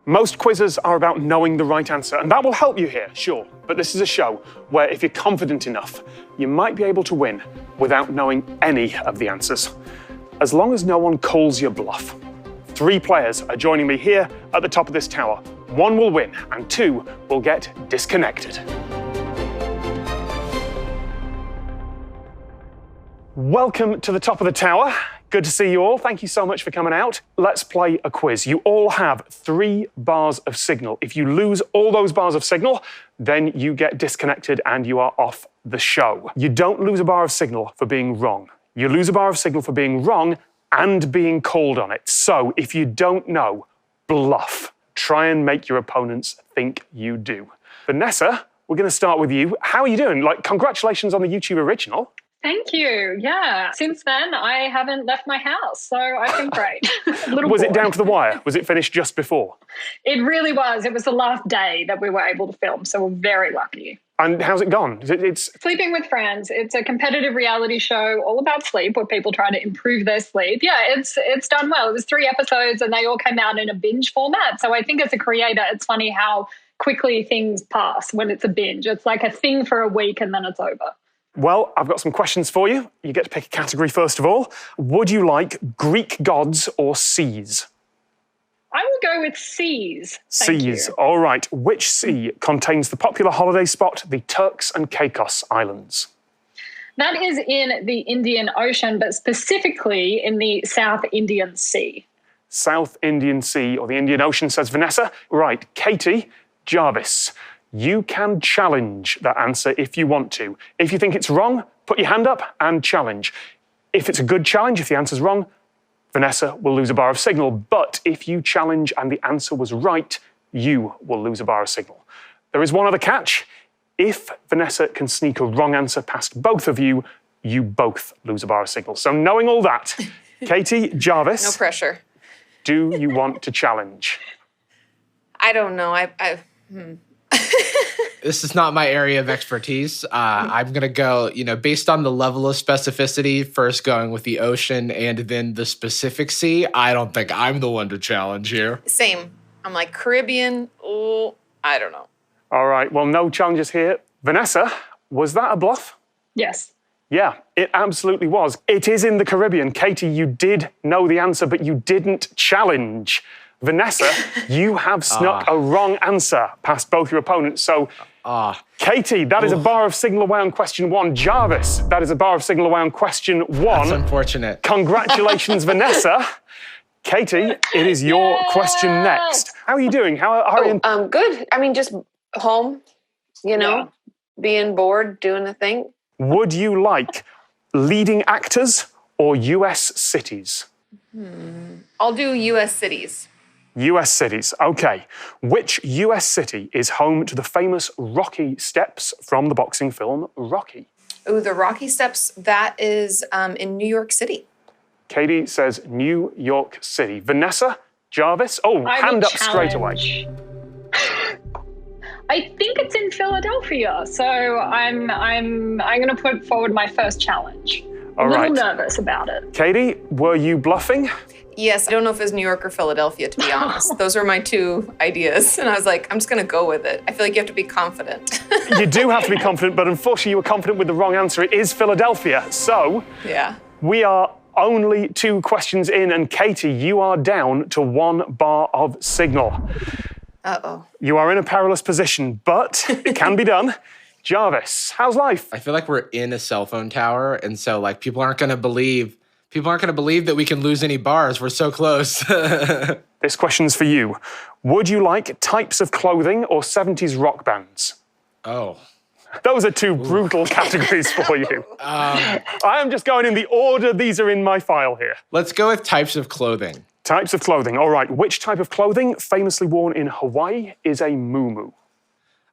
Most quizzes are about knowing the right answer, and that will help you here, sure. But this is a show where if you're confident enough, you might be able to win without knowing any of the answers. As long as no one calls your bluff. 3 players are joining me here at the top of this tower. 1 will win, and 2 will get disconnected. Welcome to the top of the tower. Good to see you all. Thank you so much for coming out. Let's play a quiz. You all have 3 bars of signal. If you lose all those bars of signal, then you get disconnected and you are off the show. You don't lose a bar of signal for being wrong. You lose a bar of signal for being wrong and being called on it. So if you don't know, bluff. Try and make your opponents think you do. Vanessa, we're going to start with you. How are you doing? Congratulations on the YouTube original. Thank you. Yeah. Since then, I haven't left my house, so I've been great. Was it down to the wire? Was it finished just before? It really was. It was the last day that we were able to film, so we're very lucky. And how's it gone? It's Sleeping with Friends. It's a competitive reality show all about sleep where people try to improve their sleep. Yeah, it's done well. It was 3 episodes and they all came out in a binge format. So I think as a creator, it's funny how quickly things pass when it's a binge. It's like a thing for a week and then it's over. Well, I've got some questions for you. You get to pick a category first of all. Would you like Greek gods or seas? I will go with seas. Seas. All right. Which sea contains the popular holiday spot, the Turks and Caicos Islands? That is in the Indian Ocean, but specifically in the South Indian Sea. South Indian Sea or the Indian Ocean, says Vanessa. Right. Katie, Jarvis, you can challenge that answer if you want to. If you think it's wrong, put your hand up and challenge. If it's a good challenge, if the answer's wrong, Vanessa will lose a bar of signal. But if you challenge and the answer was right, you will lose a bar of signal. There is one other catch. If Vanessa can sneak a wrong answer past both of you, you both lose a bar of signal. So knowing all that, Katie, Jarvis. No pressure. Do you want to challenge? I don't know. This is not my area of expertise. I'm going to go, based on the level of specificity, first going with the ocean and then the specific sea. I don't think I'm the one to challenge here. Same. I'm like Caribbean. Oh, I don't know. All right. Well, no challenges here. Vanessa, was that a bluff? Yes. Yeah, it absolutely was. It is in the Caribbean. Katie, you did know the answer, but you didn't challenge. Vanessa, you have snuck a wrong answer past both your opponents. So, Katie, that is a bar of signal away on question 1. Jarvis, that is a bar of signal away on question 1. That's unfortunate. Congratulations, Vanessa. Katie, it is your question next. How are you doing? How are you? Good. I mean, just home, being bored, doing a thing. Would you like leading actors or US cities? I'll do U.S. cities. US cities, okay. Which US city is home to the famous Rocky Steps from the boxing film Rocky? Oh, the Rocky Steps, that is in New York City. Katie says New York City. Vanessa, Jarvis, hand up straight away. I think it's in Philadelphia, so I'm going to put forward my first challenge. All a little right. nervous about it. Katie, were you bluffing? Yes, I don't know if it's New York or Philadelphia, to be honest. Those were my 2 ideas. And I was like, I'm just going to go with it. I feel like you have to be confident. You do have to be confident, but unfortunately you were confident with the wrong answer. It is Philadelphia. So Yeah. we are only 2 questions in, and Katie, you are down to 1 bar of signal. Uh-oh. You are in a perilous position, but it can be done. Jarvis, how's life? I feel like we're in a cell phone tower, and so people aren't going to believe that we can lose any bars. We're so close. This question's for you. Would you like types of clothing or 70s rock bands? Oh. Those are 2 brutal categories for you. I am just going in the order these are in my file here. Let's go with types of clothing. Types of clothing. All right. Which type of clothing, famously worn in Hawaii, is a muumuu?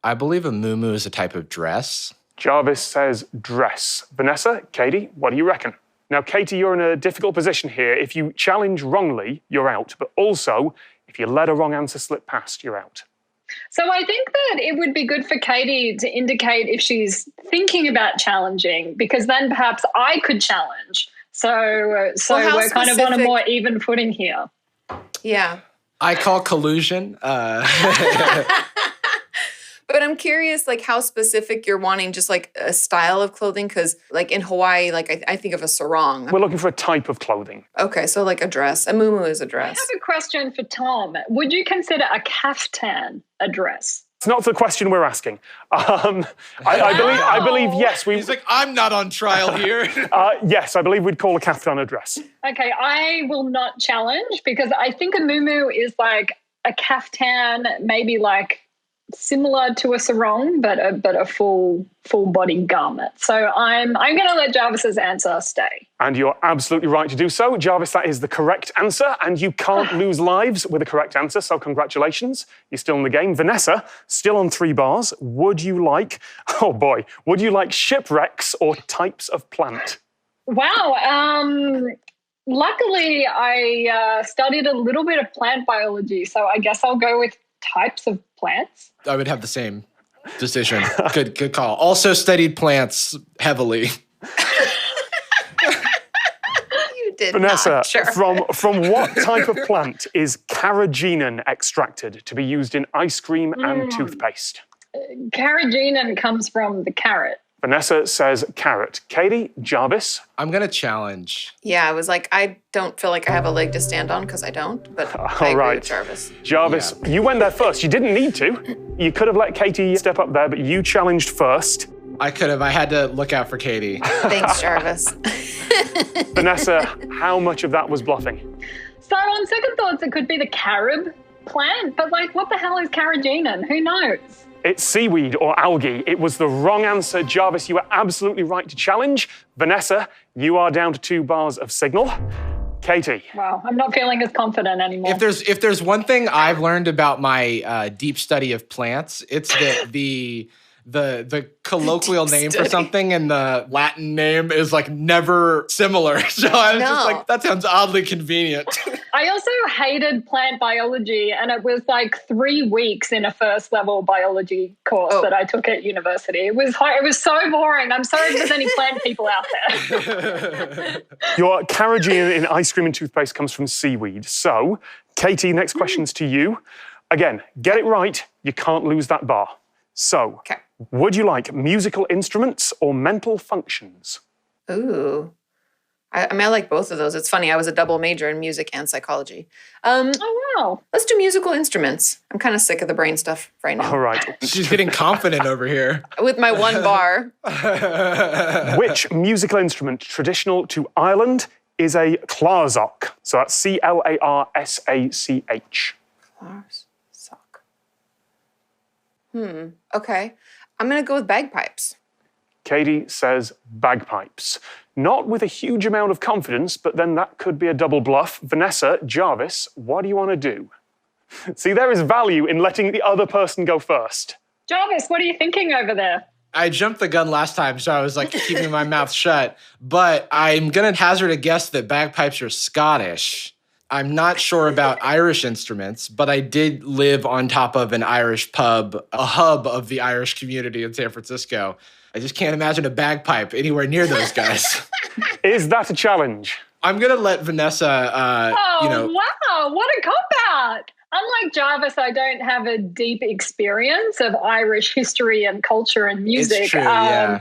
I believe a muumuu is a type of dress. Jarvis says dress. Vanessa, Katie, what do you reckon? Now, Katie, you're in a difficult position here. If you challenge wrongly, you're out. But also, if you let a wrong answer slip past, you're out. So I think that it would be good for Katie to indicate if she's thinking about challenging, because then perhaps I could challenge. So we're kind of on a more even footing here. Yeah. I call collusion. But I'm curious, like, how specific you're wanting, just like a style of clothing, because like in Hawaii, like I think of a sarong. We're looking for a type of clothing. Okay, so like a dress. A muumuu is a I dress. have a question for Tom. Would you consider a caftan a dress? It's not the question we're asking. I believe yes. He's like, I'm not on trial here. Yes, I believe we'd call a kaftan a dress. Okay, I will not challenge because I think a muumuu is like a kaftan, maybe like similar to a sarong, but a full body garment. So I'm going to let Jarvis's answer stay. And you're absolutely right to do so. Jarvis, that is the correct answer, and you can't lose lives with a correct answer, so congratulations. You're still in the game. Vanessa, still on 3 bars. Would you like shipwrecks or types of plant? Wow. Luckily, I studied a little bit of plant biology, so I guess I'll go with types of plants. I would have the same decision. Good call. Also studied plants heavily. You did Vanessa, not. Sure. from what type of plant is carrageenan extracted to be used in ice cream and toothpaste? Carrageenan comes from the carrot. Vanessa says carrot. Katie, Jarvis? I'm going to challenge. Yeah, I was like, I don't feel like I have a leg to stand on because I don't, but I agree with Jarvis. Jarvis, you went there first. You didn't need to. You could have let Katie step up there, but you challenged first. I could have. I had to look out for Katie. Thanks, Jarvis. Vanessa, how much of that was bluffing? So on second thoughts, it could be the carob plant, but like, what the hell is carrageenan? Who knows? It's seaweed or algae. It was the wrong answer. Jarvis, you were absolutely right to challenge. Vanessa, you are down to 2 bars of signal. Katie. Wow, I'm not feeling as confident anymore. If there's one thing I've learned about my deep study of plants, it's that the colloquial name for something and the Latin name is like never similar. So I was just like, that sounds oddly convenient. I also hated plant biology, and it was like 3 weeks in a first level biology course that I took at university. It was so boring. I'm sorry if there's any plant people out there. Your carrageenan in ice cream and toothpaste comes from seaweed. So, Katie, next question's to you. Again, get it right, you can't lose that bar. So, would you like musical instruments or mental functions? Ooh. I mean, I like both of those. It's funny, I was a double major in music and psychology. Oh, wow. Let's do musical instruments. I'm kind of sick of the brain stuff right now. All right. She's getting confident over here. With my 1 bar. Which musical instrument traditional to Ireland is a clarsach? So that's C-L-A-R-S-A-C-H. Clarsach. Okay. I'm going to go with bagpipes. Katie says bagpipes. Not with a huge amount of confidence, but then that could be a double bluff. Vanessa, Jarvis, what do you want to do? See, there is value in letting the other person go first. Jarvis, what are you thinking over there? I jumped the gun last time, so I was like keeping my mouth shut. But I'm going to hazard a guess that bagpipes are Scottish. I'm not sure about Irish instruments, but I did live on top of an Irish pub, a hub of the Irish community in San Francisco. I just can't imagine a bagpipe anywhere near those guys. Is that a challenge? I'm going to let Vanessa, wow, what a cop-out. Unlike Jarvis, I don't have a deep experience of Irish history and culture and music. It's true, yeah.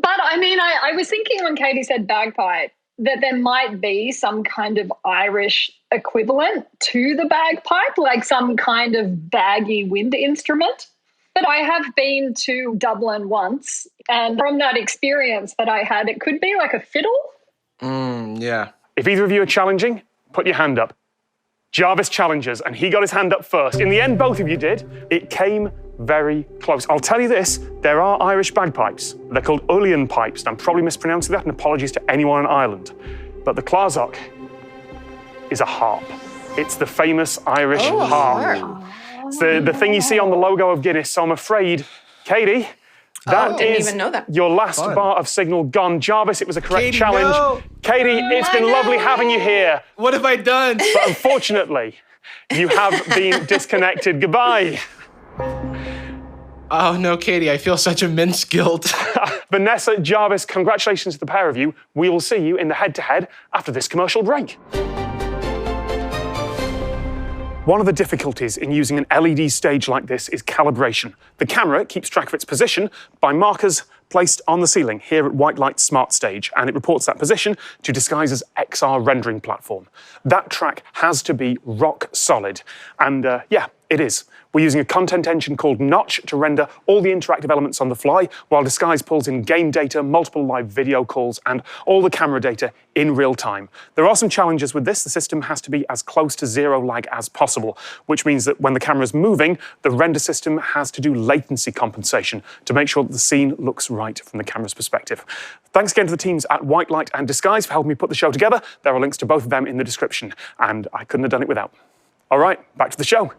But I mean, I was thinking when Katie said bagpipe, that there might be some kind of Irish equivalent to the bagpipe, like some kind of baggy wind instrument. But I have been to Dublin once, and from that experience that I had, it could be like a fiddle. Yeah. If either of you are challenging, put your hand up. Jarvis challenges, and he got his hand up first. In the end, both of you did. It came very close. I'll tell you this, there are Irish bagpipes. They're called Uilleann pipes, and I'm probably mispronouncing that, and apologies to anyone on Ireland. But the clarsach is a harp. It's the famous Irish harp. It's the thing you see on the logo of Guinness, so I'm afraid, Katie, that didn't is even know that. your last bar of signal gone. Jarvis, it was a correct challenge. No. Katie, it's been lovely having you here. What have I done? But unfortunately, you have been disconnected. Goodbye. Oh no, Katie, I feel such immense guilt. Vanessa, Jarvis, congratulations to the pair of you. We will see you in the head-to-head after this commercial break. One of the difficulties in using an LED stage like this is calibration. The camera keeps track of its position by markers placed on the ceiling here at White Light Smart Stage, and it reports that position to Disguise's XR rendering platform. That track has to be rock solid, and yeah, it is. We're using a content engine called Notch to render all the interactive elements on the fly, while Disguise pulls in game data, multiple live video calls, and all the camera data in real time. There are some challenges with this. The system has to be as close to zero lag as possible, which means that when the camera's moving, the render system has to do latency compensation to make sure that the scene looks right from the camera's perspective. Thanks again to the teams at White Light and Disguise for helping me put the show together. There are links to both of them in the description, and I couldn't have done it without. All right, back to the show.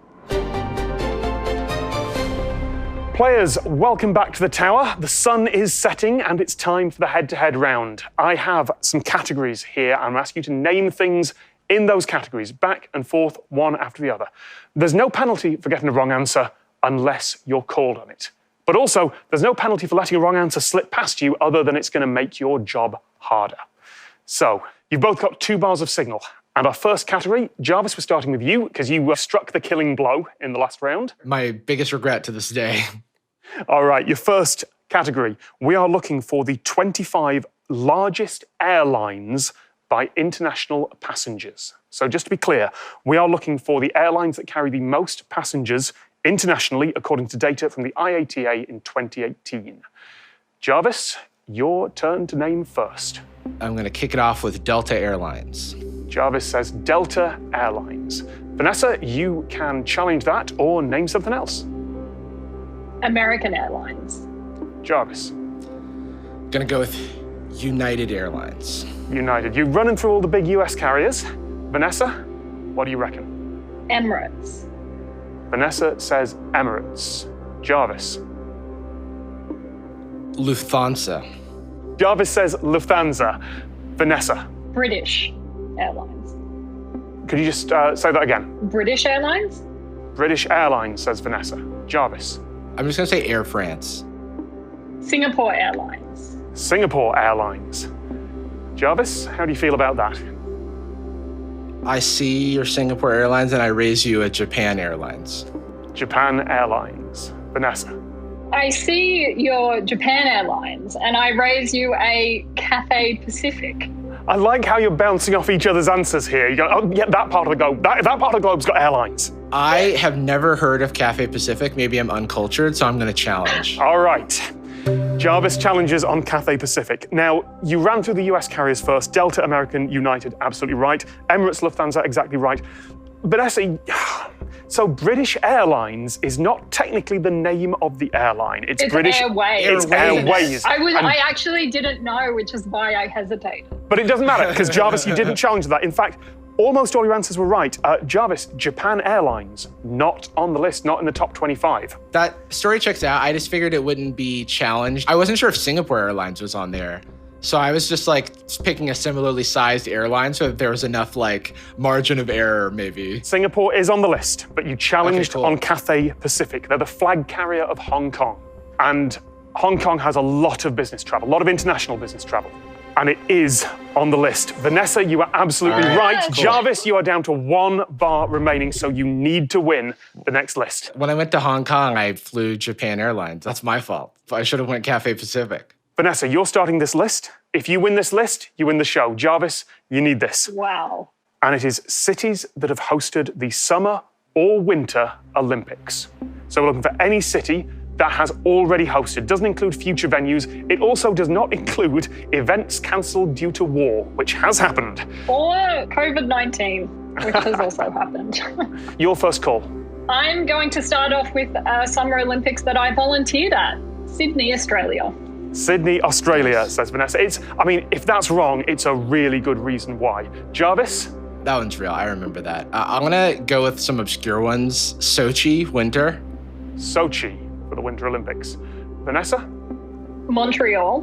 Players, welcome back to the tower. The sun is setting and it's time for the head-to-head round. I have some categories here. I'm asking you to name things in those categories, back and forth, one after the other. There's no penalty for getting a wrong answer unless you're called on it. But also, there's no penalty for letting a wrong answer slip past you other than it's going to make your job harder. So, you've both got 2 bars of signal. And our first category, Jarvis, we're starting with you because you struck the killing blow in the last round. My biggest regret to this day. All right, your first category. We are looking for the 25 largest airlines by international passengers. So just to be clear, we are looking for the airlines that carry the most passengers internationally, according to data from the IATA in 2018. Jarvis, your turn to name first. I'm going to kick it off with Delta Airlines. Jarvis says Delta Airlines. Vanessa, you can challenge that or name something else. American Airlines. Jarvis. Gonna go with United Airlines. United. You're running through all the big US carriers. Vanessa, what do you reckon? Emirates. Vanessa says Emirates. Jarvis. Lufthansa. Jarvis says Lufthansa. Vanessa. British Airlines. Could you just say that again? British Airlines? British Airlines, says Vanessa. Jarvis. I'm just gonna say Air France. Singapore Airlines. Singapore Airlines. Jarvis, how do you feel about that? I see your Singapore Airlines and I raise you a Japan Airlines. Japan Airlines. Vanessa. I see your Japan Airlines and I raise you a Cathay Pacific. I like how you're bouncing off each other's answers here. You go, oh, yeah, that part of the globe. That part of the globe's got airlines. I have never heard of Cathay Pacific. Maybe I'm uncultured, so I'm going to challenge. All right. Jarvis challenges on Cathay Pacific. Now, you ran through the US carriers first. Delta, American, United, absolutely right. Emirates, Lufthansa, exactly right. Vanessa, so British Airlines is not technically the name of the airline. It's British Airways. It's Airways. I actually didn't know, which is why I hesitated. But it doesn't matter, because Jarvis, you didn't challenge that. In fact, almost all your answers were right. Jarvis, Japan Airlines, not on the list, not in the top 25. That story checks out. I just figured it wouldn't be challenged. I wasn't sure if Singapore Airlines was on there. So I was just like picking a similarly sized airline so that there was enough like margin of error maybe. Singapore is on the list, but you challenged Okay, cool. on Cathay Pacific. They're the flag carrier of Hong Kong. And Hong Kong has a lot of business travel, a lot of international business travel. And it is on the list. Vanessa, you are absolutely right. Cool. Jarvis, you are down to 1 bar remaining, so you need to win the next list. When I went to Hong Kong, I flew Japan Airlines. That's my fault. I should have went Cathay Pacific. Vanessa, you're starting this list. If you win this list, you win the show. Jarvis, you need this. Wow. And it is cities that have hosted the Summer or Winter Olympics. So we're looking for any city that has already hosted. Doesn't include future venues. It also does not include events cancelled due to war, which has happened. Or COVID-19, which has also happened. Your first call. I'm going to start off with Summer Olympics that I volunteered at. Sydney, Australia. Sydney, Australia, says Vanessa. If that's wrong, it's a really good reason why. Jarvis? That one's real. I remember that. I'm going to go with some obscure ones. Sochi, winter. Sochi for the Winter Olympics. Vanessa? Montreal.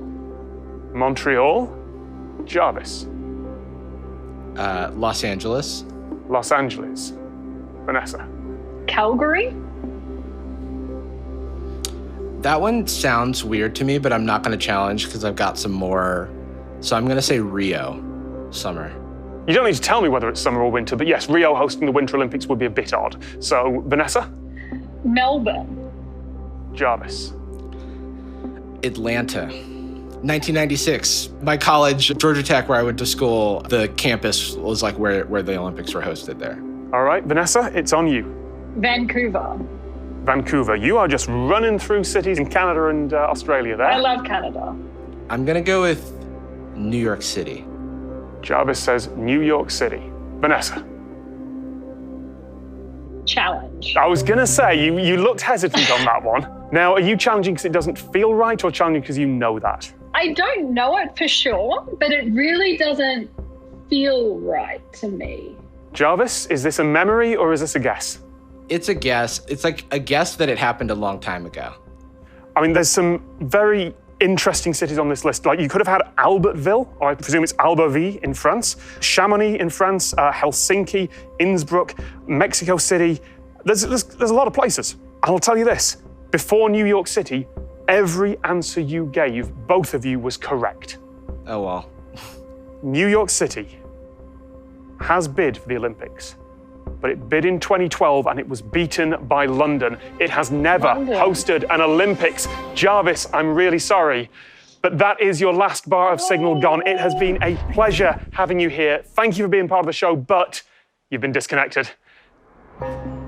Montreal. Jarvis? Los Angeles. Los Angeles. Vanessa? Calgary. That one sounds weird to me, but I'm not going to challenge because I've got some more. So I'm going to say Rio, summer. You don't need to tell me whether it's summer or winter, but yes, Rio hosting the Winter Olympics would be a bit odd. So, Vanessa? Melbourne. Jarvis? Atlanta. 1996. My college, Georgia Tech, where I went to school, the campus was like where the Olympics were hosted there. All right, Vanessa, it's on you. Vancouver. Vancouver. You are just running through cities in Canada and Australia there. I love Canada. I'm gonna go with New York City. Jarvis says New York City. Vanessa? Challenge. I was gonna say, you looked hesitant on that one. Now, are you challenging because it doesn't feel right or challenging because you know that? I don't know it for sure, but it really doesn't feel right to me. Jarvis, is this a memory or is this a guess? It's a guess. It's like a guess that it happened a long time ago. I mean, there's some very interesting cities on this list. Like, you could have had Albertville, or I presume it's Albertville in France, Chamonix in France, Helsinki, Innsbruck, Mexico City. There's a lot of places. And I'll tell you this, before New York City, every answer you gave, both of you, was correct. Oh, well. New York City has bid for the Olympics, but it bid in 2012 and it was beaten by London. It has never hosted an Olympics. Jarvis, I'm really sorry, but that is your last bar of signal gone. It has been a pleasure having you here. Thank you for being part of the show, but you've been disconnected.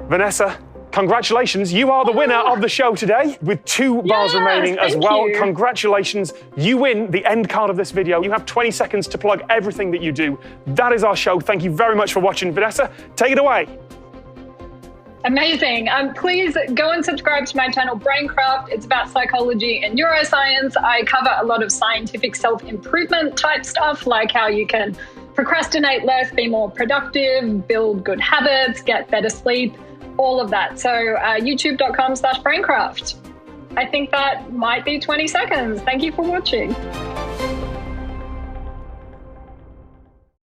Vanessa, congratulations. You are the winner of the show today with 2 bars remaining as well. You. Congratulations. You win the end card of this video. You have 20 seconds to plug everything that you do. That is our show. Thank you very much for watching. Vanessa, take it away. Amazing. Please go and subscribe to my channel, Braincraft. It's about psychology and neuroscience. I cover a lot of scientific self-improvement type stuff, like how you can procrastinate less, be more productive, build good habits, get better sleep, all of that. So youtube.com/Braincraft. I think that might be 20 seconds. Thank you for watching.